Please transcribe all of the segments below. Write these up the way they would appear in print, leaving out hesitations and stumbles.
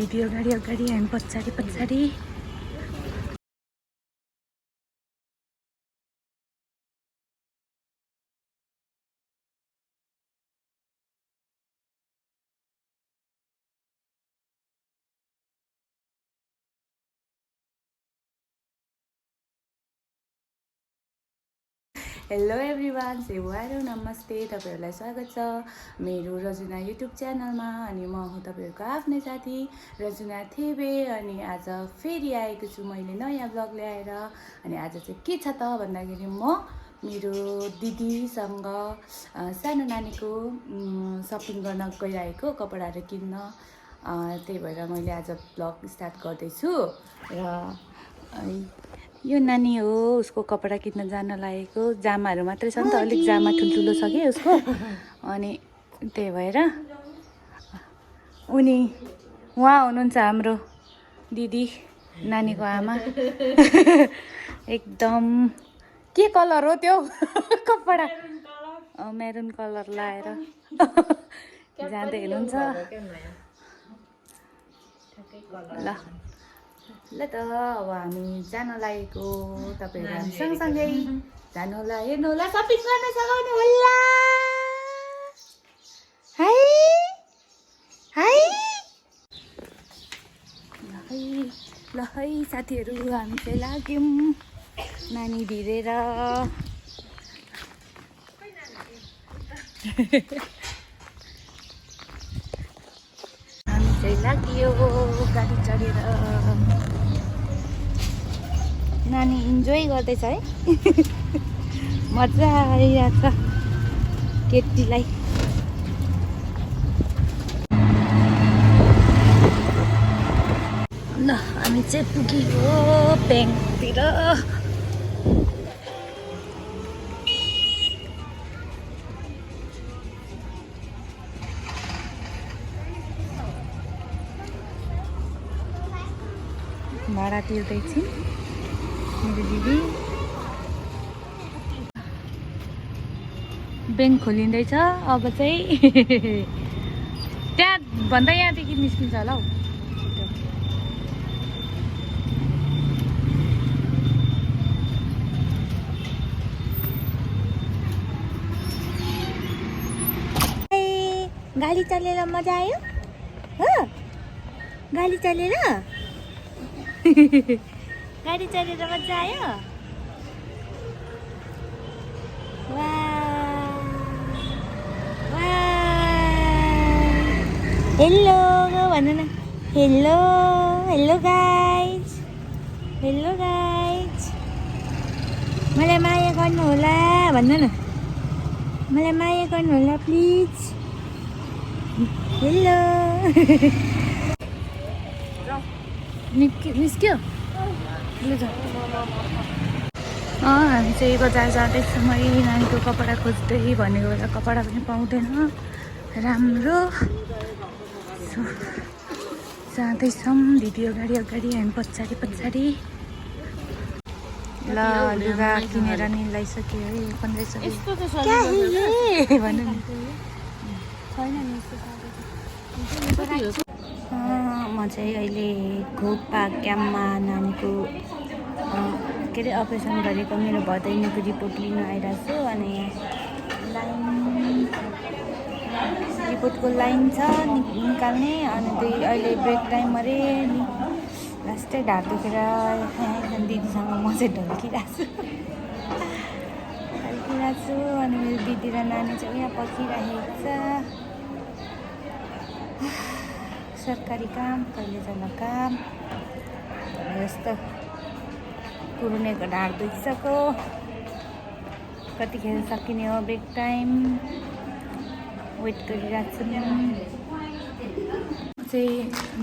Video गाडी अगाडि हामी पछाडि पछाडि हेलो एभ्रिवान सेवारो नमस्ते तपाईहरुलाई स्वागत छ मेरो रजुना युट्युब च्यानलमा अनि म हो तपाईहरुको आफ्नै साथी रजुना थेबे अनि आज फेरि आएको छु मैले नयाँ ब्लग ल्याएर अनि आज चाहिँ के छ त भन्दाखेरि म मेरो दिदीसँग सानो नानीको शपिङ गर्न गइरहेको कपडाहरु किन्न त्यही भएर मैले आज ब्लग स्टार्ट गर्दै छु र यो नानी हो उसको कपडा किन्न जान लागेको जामाहरु मात्रै छ नि त अलिक जामा ठुलठुलो छ के उसको अनि त्यही भएर उहाँ हुनुहुन्छ हाम्रो दिदी नानीको आमा एकदम के कलर हो त्यो कपडा मेरून कलर लाएर जाँदै हुनुहुन्छ ल ल त अब हामी जान लागेको तपाईहरु हामी सँगसँगै जानु होला हेर्नु होला शपिङ गर्न सघाउनु होला हाय हाय ल है साथीहरु हामी चाहिँ लाग्यौं नानी भिरेर हामी चाहिँ लाग्यो गाडी चढेर नानी इन्जोय गर्दैछ है मजा आइरहेछ केटीलाई ल हामी चाहिँ पुग्यो ब्याङ्कतिर भाडा तिर्दैछु मेरो दिदी ब्याङ्क खोलिँदैछ अब चाहिँ त्यहाँ भन्दा यहाँदेखि निस्किन्छ होला हौ गाडी चलेर मजा आयो हो गाडी चलेर गाडी चलेर मजा आयो हेलो भन्नु न हेलो हेलो गाइज मलाई माया गर्नु होला भन्नु न मलाई माया गर्नु होला प्लिज हेलो निस्क्यो हामी चाहिँ बजार जाँदैछौँ है नानीको कपडा खोज्दै भनेको बेला कपडा पनि पाउँदैन राम्रो जाँदैछौँ दिदी अगाडि हामी पछाडि ल लुगा किनेर नि ल्याइसक्यो है 1500 भन्नु नि म चाहिँ अहिले घोपा क्याम्पमा नानीको के अरे अपरेसन गरेको मेरो भदैनीको रिपोर्ट लिन आइरहेको छु अनि रिपोर्टको लाइन छ निकाल्ने अनि अहिले ब्रेक टाइम अरे लास्टै ढाड दुखेर दिदीसँग म चाहिँ ढल्किरहेको छु अनि मेरो दिदी र नानी चाहिँ यहाँ पर्खिरहेको छ सरकारी काम कहिले जान काम यस्तो पुरुनेको ढाड दुखिसक्यो कतिखेर सकिने हो ब्रेक टाइम वेट गरिरहेको छु चाहिँ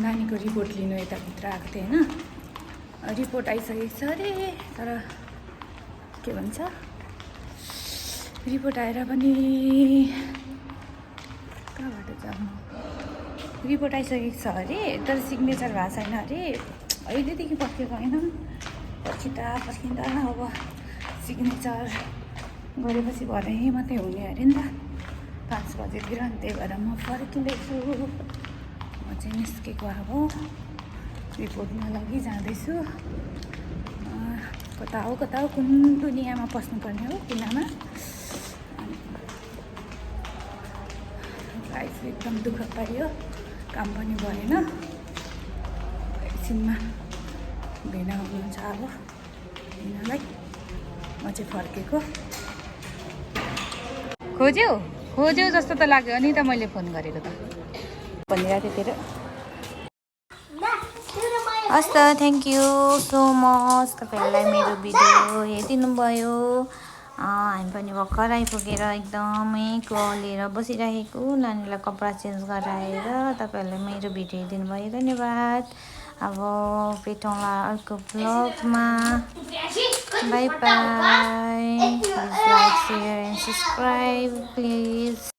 नानीको रिपोर्ट लिनु यताभित्र आएको थिएँ होइन रिपोर्ट आइसकेको छ अरे तर के भन्छ रिपोर्ट आएर पनि कहाँबाट जाऊँ रिपोर्ट आइसकेको छ अरे तर सिग्नेचर भएको छैन अरे अहिलेदेखि पर्खेको होइन पर्खिँदा अब सिग्नेचर गरेपछि भरे मात्रै हुने अरे नि त 5 बजेतिर अनि त्यही भएर म फर्किँदैछु म चाहिँ निस्केको अब रिपोर्टमा लागि जाँदैछु। कता हो कुन दुनियाँमा पस्नुपर्ने हो कुनामा। लाइफ एकदम दुःख पायो, काम पनि भएन। एकछिनमा भेना हुनुहुन्छ अब भेनालाई म चाहिँ फर्केको। खोज्यौ जस्तो त लाग्यो, अनि त मैले फोन गरेको त भनिरहेको थिएँ तेरो। हस् त, थ्याङ्क यू सो मच तपाईँहरूलाई मेरो भिडियो हेरिदिनु भयो। हामी पनि भर्खर आइपुगेर एकदमै लिएर बसिरहेको, नानीलाई कपडा चेन्ज गराएर। तपाईँहरूलाई मेरो भिडियो हेरिदिनु भयो, धन्यवाद। अब भेटौँला अर्को ब्लगमा। Bye bye. Please like, share and subscribe please.